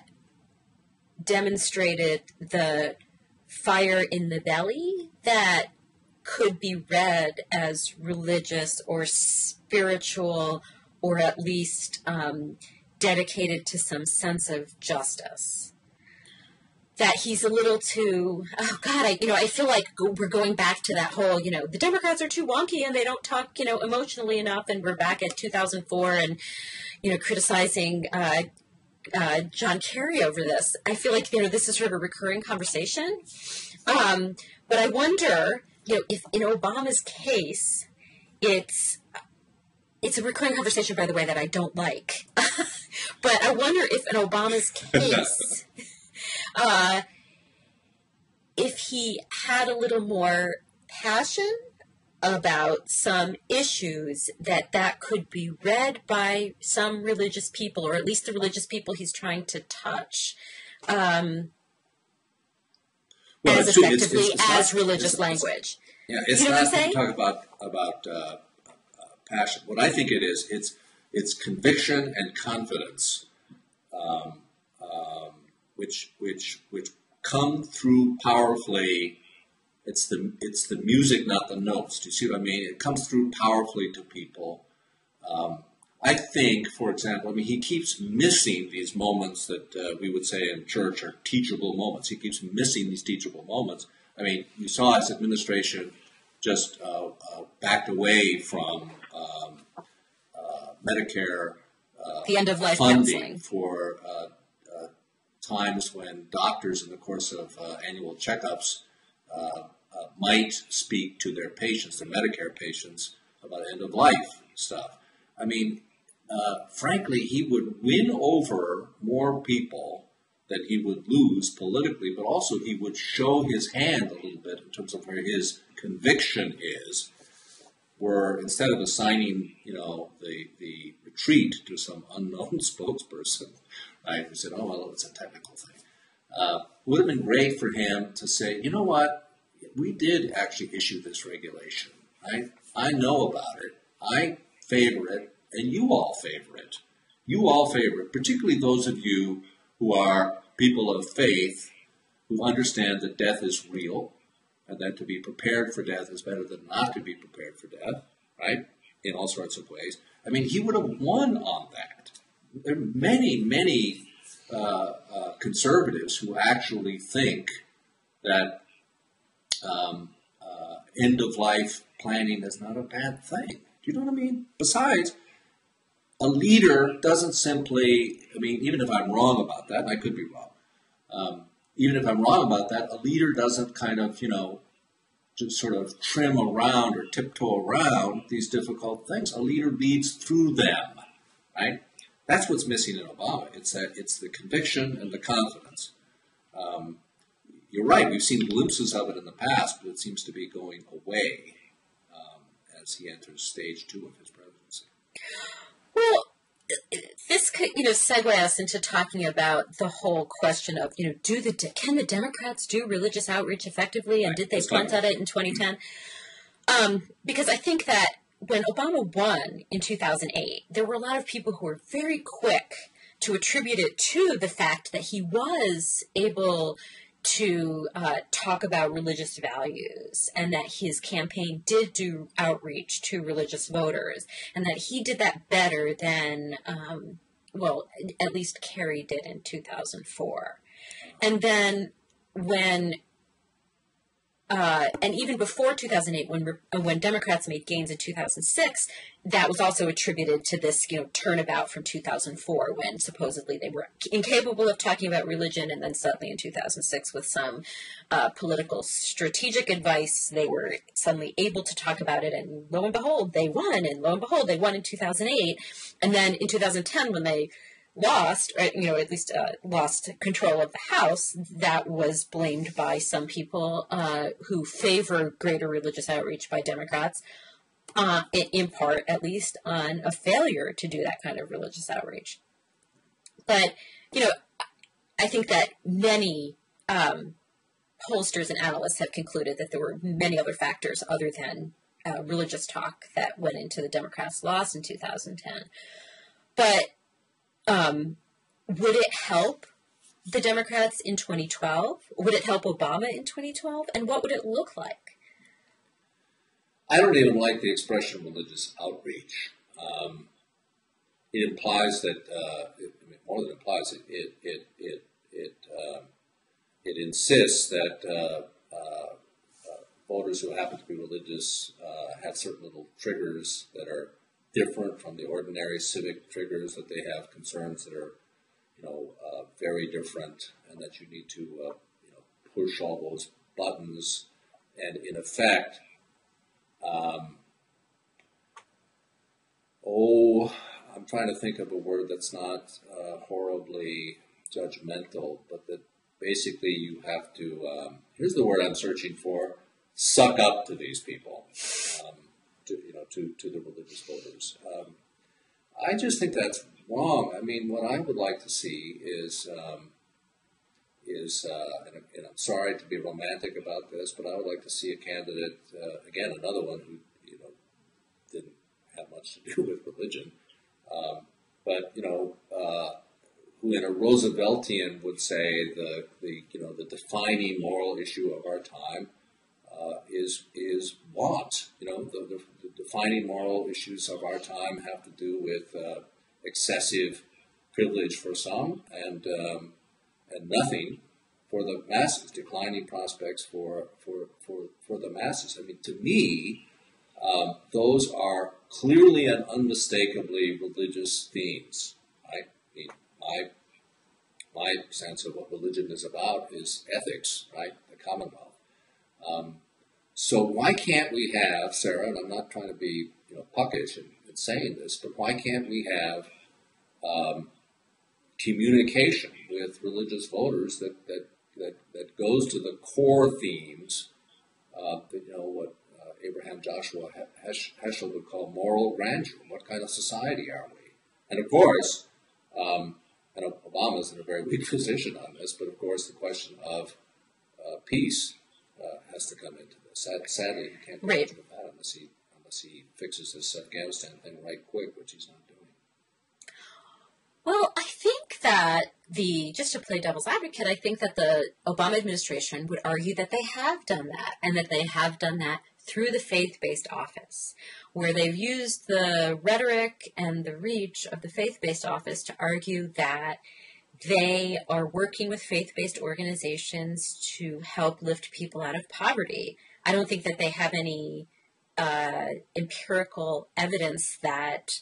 demonstrated the fire in the belly that could be read as religious or spiritual, or at least dedicated to some sense of justice. That he's a little too, I feel like we're going back to that whole, the Democrats are too wonky and they don't talk, emotionally enough, and we're back at 2004 and, criticizing John Kerry over this. I feel like, this is sort of a recurring conversation. But I wonder, if in Obama's case, it's a recurring conversation, by the way, that I don't like. But I wonder if in Obama's case, if he had a little more passion about some issues, that could be read by some religious people, or at least the religious people he's trying to touch, as effectively as religious language. Yeah, it's not to talk about passion. What I think it is, it's conviction and confidence, which come through powerfully. It's the music, not the notes. Do you see what I mean? It comes through powerfully to people. I think, for example, he keeps missing these moments that we would say in church are teachable moments. He keeps missing these teachable moments. You saw his administration just backed away from Medicare the end-of-life funding counseling for times when doctors, in the course of annual checkups, might speak to their patients, their Medicare patients, about end-of-life stuff. Frankly, he would win over more people than he would lose politically, but also he would show his hand a little bit in terms of where his conviction is, where instead of assigning, the retreat to some unknown spokesperson, right, who said, oh, well, it's a technical thing. would have been great for him to say, you know what, we did actually issue this regulation. I know about it. I favor it, and you all favor it. You all favor it, particularly those of you who are people of faith who understand that death is real and that to be prepared for death is better than not to be prepared for death, right, in all sorts of ways. I mean, he would have won on that. There are many conservatives who actually think that end-of-life planning is not a bad thing. Do you know what I mean? Besides, a leader doesn't simply, I mean, even if I'm wrong about that, and I could be wrong, even if I'm wrong about that, a leader doesn't kind of, just sort of trim around or tiptoe around these difficult things. A leader leads through them, right? That's what's missing in Obama. It's the conviction and the confidence. You're right. We've seen glimpses of it in the past, but it seems to be going away as he enters stage 2 of his presidency. Well, this could, segue us into talking about the whole question of, can the Democrats do religious outreach effectively, and did they punt at it in 2010? Because I think that when Obama won in 2008, there were a lot of people who were very quick to attribute it to the fact that he was able to talk about religious values, and that his campaign did do outreach to religious voters, and that he did that better than, at least Kerry did in 2004. And then when, and even before 2008, when Democrats made gains in 2006, that was also attributed to this, turnabout from 2004, when supposedly they were incapable of talking about religion, and then suddenly in 2006, with some political strategic advice, they were suddenly able to talk about it, and lo and behold, they won, and lo and behold, they won in 2008, and then in 2010, when they lost, or, at least lost control of the House, that was blamed by some people who favor greater religious outreach by Democrats, in part, at least, on a failure to do that kind of religious outreach. But, I think that many pollsters and analysts have concluded that there were many other factors other than religious talk that went into the Democrats' loss in 2010. But would it help the Democrats in 2012? Would it help Obama in 2012? And what would it look like? I don't even like the expression religious outreach. It implies that, more than implies, it insists that voters who happen to be religious have certain little triggers that are different from the ordinary civic triggers, that they have concerns that are, very different, and that you need to, push all those buttons, and in effect, I'm trying to think of a word that's not horribly judgmental, but that basically you have to, here's the word I'm searching for, suck up to these people, to the religious voters. I just think that's wrong. I mean, what I would like to see is and I'm sorry to be romantic about this, but I would like to see a candidate, again, another one who, didn't have much to do with religion, but, who in a Rooseveltian would say the defining moral issue of our time is want. The defining moral issues of our time have to do with excessive privilege for some and nothing for the masses, declining prospects for the masses. I mean, to me, those are clearly and unmistakably religious themes. I mean, my sense of what religion is about is ethics, right? The Commonwealth. So why can't we have, Sarah, and I'm not trying to be puckish in saying this, but why can't we have communication with religious voters that goes to the core themes, what Abraham Joshua Heschel would call moral grandeur. What kind of society are we? And of course, And Obama's in a very weak position on this, but of course the question of peace has to come into this. Sadly, he can't do much with that unless he fixes this Afghanistan thing right quick, which he's not doing. Well, I think that just to play devil's advocate, I think that the Obama administration would argue that they have done that, and that they have done that through the faith-based office, where they've used the rhetoric and the reach of the faith-based office to argue that they are working with faith-based organizations to help lift people out of poverty. I don't think that they have any empirical evidence that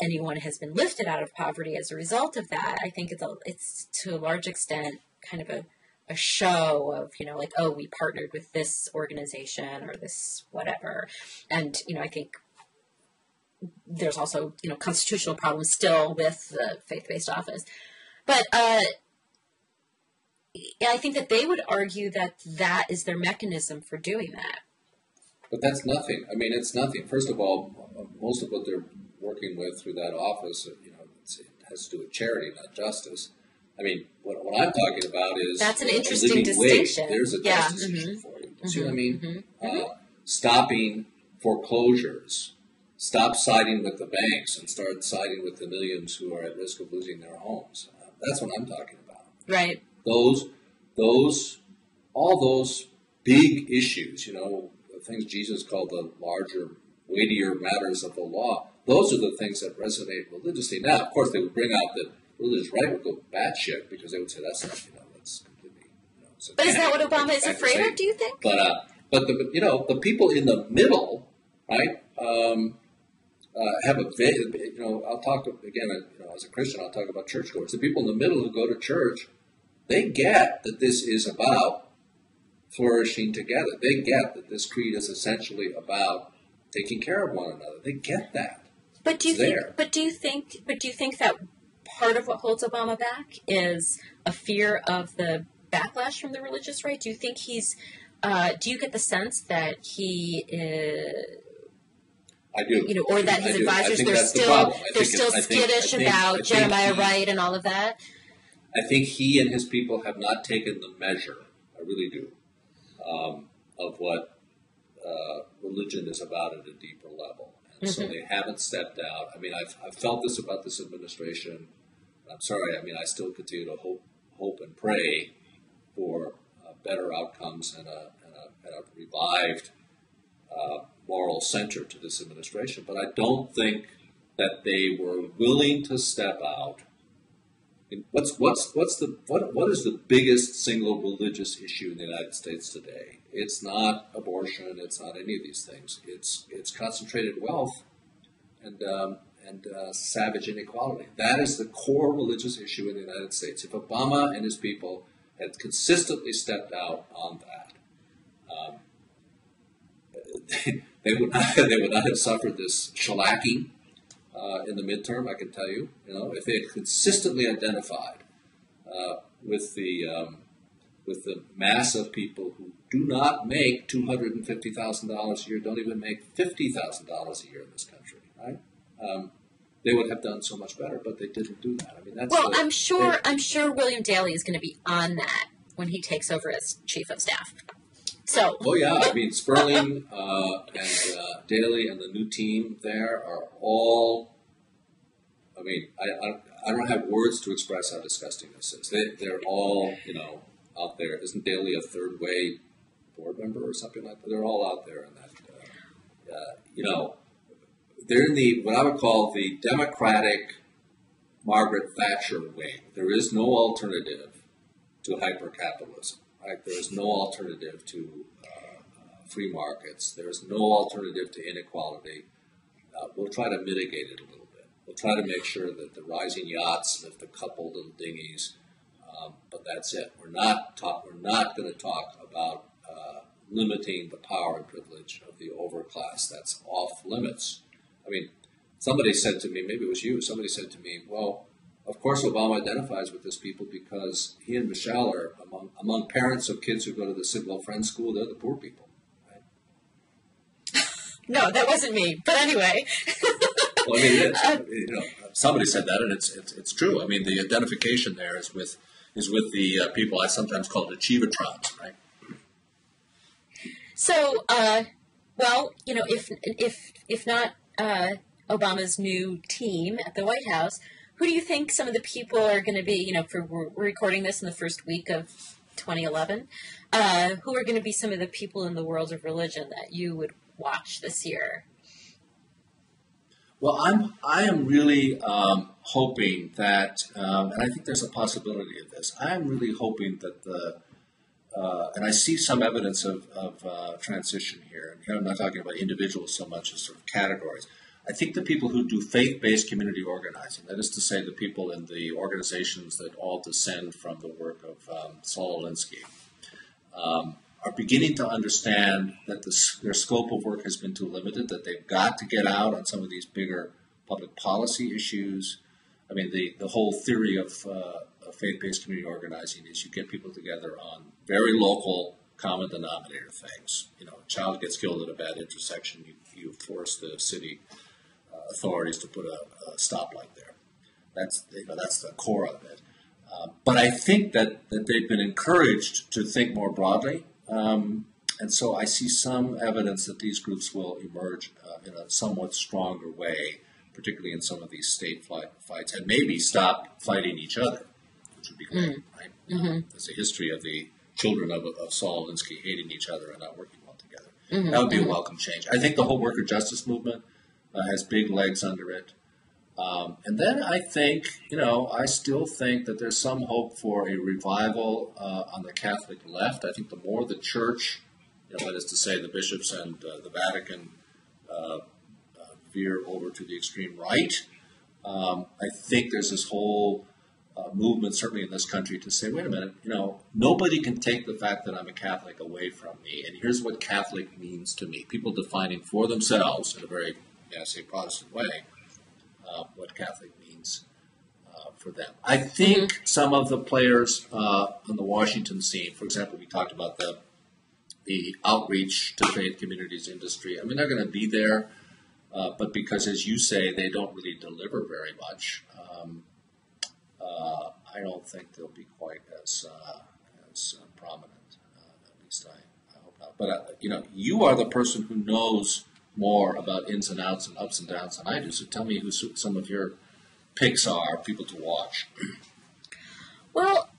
anyone has been lifted out of poverty as a result of that. I think it's to a large extent kind of a show of, like, oh, we partnered with this organization or this whatever. And, I think there's also, constitutional problems still with the faith-based office. But I think that they would argue that that is their mechanism for doing that. But that's nothing. I mean, it's nothing. First of all, most of what they're working with through that office, it has to do with charity, not justice. I mean, what I'm talking about is that's an interesting distinction. There's a justice issue for you. You see what I mean? Stopping foreclosures. Stop siding with the banks and start siding with the millions who are at risk of losing their homes. That's what I'm talking about. Right. All those big issues, the things Jesus called the larger, weightier matters of the law, those are the things that resonate religiously. Now, of course, they would bring out the religious right would go batshit because they would say that's completely. But is that what Obama is afraid of? Do you think? But the people in the middle, right? Have I'll talk again. As a Christian, I'll talk about churchgoers. The people in the middle who go to church, they get that this is about flourishing together. They get that this creed is essentially about taking care of one another. They get that. But do you think that part of what holds Obama back is a fear of the backlash from the religious right? Do you think he's? Do you get the sense that he is? I do. Or that his advisors they're still skittish about Jeremiah Wright and all of that. I think he and his people have not taken the measure. I really do. Of what religion is about at a deeper level. And so they haven't stepped out. I mean, I've felt this about this administration. I'm sorry. I mean, I still continue to hope and pray for better outcomes and a revived moral center to this administration. But I don't think that they were willing to step out. What is the biggest single religious issue in the United States today? It's not abortion. It's not any of these things. It's concentrated wealth and savage inequality. That is the core religious issue in the United States. If Obama and his people had consistently stepped out on that, they would not have suffered this shellacking in the midterm. I can tell you, if they had consistently identified with the mass of people who do not make $250,000 a year, don't even make $50,000 a year in this country, right? They would have done so much better, but they didn't do that. I mean, I'm sure William Daley is going to be on that when he takes over as chief of staff. So. Oh yeah, I mean Sperling and Daley and the new team there are all. I mean, I don't have words to express how disgusting this is. They're all out there. Isn't Daley a third way board member or something like that? They're all out there in that. They're in the what I would call the Democratic Margaret Thatcher wing. There is no alternative to hyper-capitalism. Right? There is no alternative to free markets. There is no alternative to inequality. We'll try to mitigate it a little bit. We'll try to make sure that the rising yachts lift a couple little dinghies, but that's it. We're not going to talk about limiting the power and privilege of the overclass. That's off limits. I mean, somebody said to me, maybe it was you, somebody said to me, well, of course Obama identifies with this people because he and Michelle are among parents of kids who go to the Sidwell Friends School, they're the poor people. Right? No, that wasn't me. But anyway. Well, I mean, somebody said that, and it's true. I mean, the identification there is with the people I sometimes call achievatrons, right? So, well, if not Obama's new team at the White House, who do you think some of the people are going to be? We're recording this in the first week of 2011. Who are going to be some of the people in the world of religion that you would watch this year? Well, I am really hoping that, and I think there's a possibility of this. I am really hoping that and I see some evidence of transition here. And here I'm not talking about individuals so much as sort of categories. I think the people who do faith-based community organizing, that is to say the people in the organizations that all descend from the work of Saul Alinsky, are beginning to understand that their scope of work has been too limited, that they've got to get out on some of these bigger public policy issues. I mean, the whole theory of faith-based community organizing is you get people together on very local common denominator things. A child gets killed at a bad intersection, you force the city authorities to put a stoplight there. That's the core of it. But I think that they've been encouraged to think more broadly, and so I see some evidence that these groups will emerge in a somewhat stronger way, particularly in some of these state fights, and maybe stop fighting each other, which would be great, right? Mm-hmm. There's a history of the children of Saul Alinsky hating each other and not working well together. Mm-hmm. That would be a welcome change. I think the whole worker justice movement has big legs under it. And then I think, I still think that there's some hope for a revival on the Catholic left. I think the more the church, that is to say the bishops and the Vatican veer over to the extreme right, I think there's this whole movement, certainly in this country, to say, wait a minute, nobody can take the fact that I'm a Catholic away from me. And here's what Catholic means to me. People defining for themselves in a very, say, Protestant way, what Catholic means for them. I think some of the players on the Washington scene, for example, we talked about the outreach to faith communities industry. I mean, they're going to be there, but because, as you say, they don't really deliver very much, I don't think they'll be quite as prominent. At least I hope not. But you are the person who knows more about ins and outs and ups and downs than I do. So tell me who some of your picks are, people to watch. Well,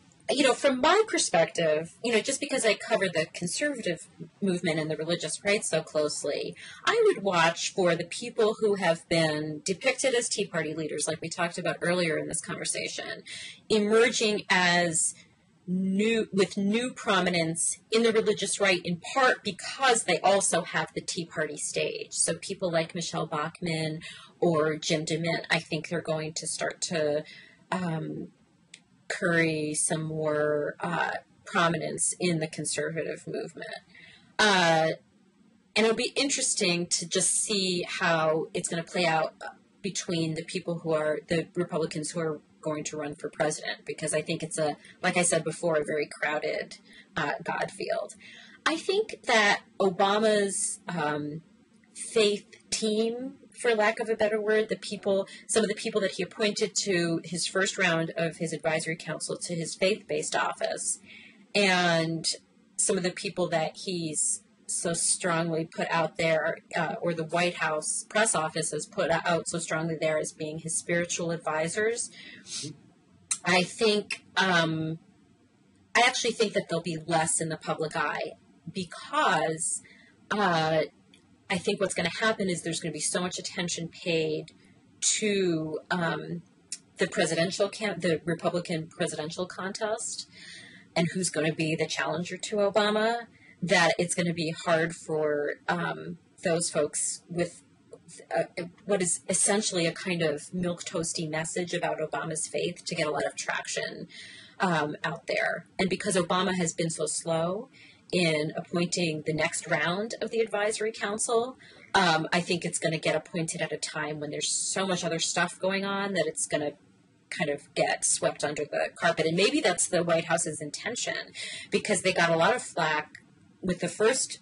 from my perspective, just because I cover the conservative movement and the religious right so closely, I would watch for the people who have been depicted as Tea Party leaders, like we talked about earlier in this conversation, emerging as with new prominence in the religious right, in part because they also have the Tea Party stage. So people like Michelle Bachmann or Jim DeMint, I think they're going to start to curry some more prominence in the conservative movement. And it'll be interesting to just see how it's going to play out between the people who are the Republicans who are going to run for president, because I think it's like I said before, a very crowded God field. I think that Obama's faith team, for lack of a better word, some of the people that he appointed to his first round of his advisory council to his faith-based office, and some of the people that he's so strongly put out there, or the White House press office has put out so strongly there as being his spiritual advisors. I think, I actually think that they'll be less in the public eye, because I think what's going to happen is there's going to be so much attention paid to the Republican presidential contest and who's going to be the challenger to Obama, that it's going to be hard for those folks with what is essentially a kind of milquetoasty message about Obama's faith to get a lot of traction out there. And because Obama has been so slow in appointing the next round of the advisory council, I think it's going to get appointed at a time when there's so much other stuff going on that it's going to kind of get swept under the carpet. And maybe that's the White House's intention, because they got a lot of flack with the first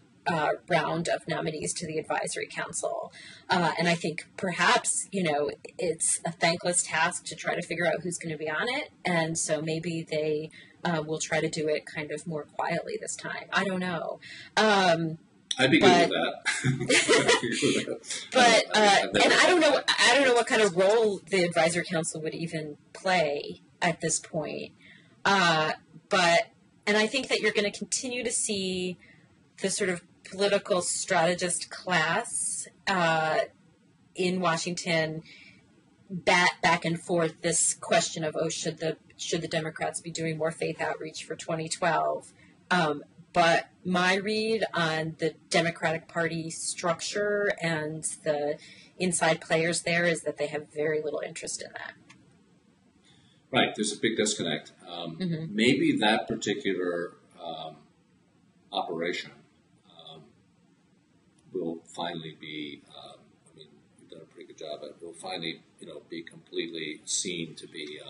round of nominees to the advisory council. And I think perhaps, it's a thankless task to try to figure out who's going to be on it. And so maybe they will try to do it kind of more quietly this time. I don't know. I'd be good with that. But and I don't know what kind of role the advisory council would even play at this point. And I think that you're going to continue to see the sort of political strategist class in Washington back and forth this question of, should the Democrats be doing more faith outreach for 2012? But my read on the Democratic Party structure and the inside players there is that they have very little interest in that. Right, there's a big disconnect. Maybe that particular operation will finally be, you've done a pretty good job, but will finally, be completely seen to be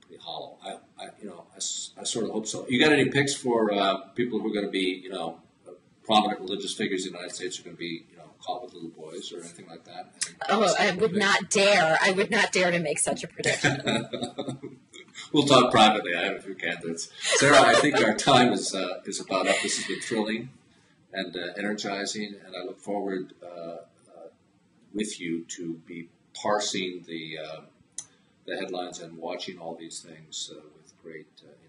pretty hollow. I sort of hope so. You got any picks for people who are going to be, prominent religious figures in the United States who are going to be, caught with little boys or anything like that? I would not dare. I would not dare to make such a prediction. We'll talk privately. I have a few candidates. Sarah, I think our time is about up. This has been thrilling and energizing, and I look forward with you to be parsing the headlines and watching all these things with great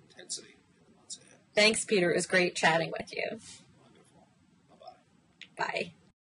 intensity in the months ahead. Thanks, Peter. It was great chatting with you. Wonderful. Bye-bye. Bye.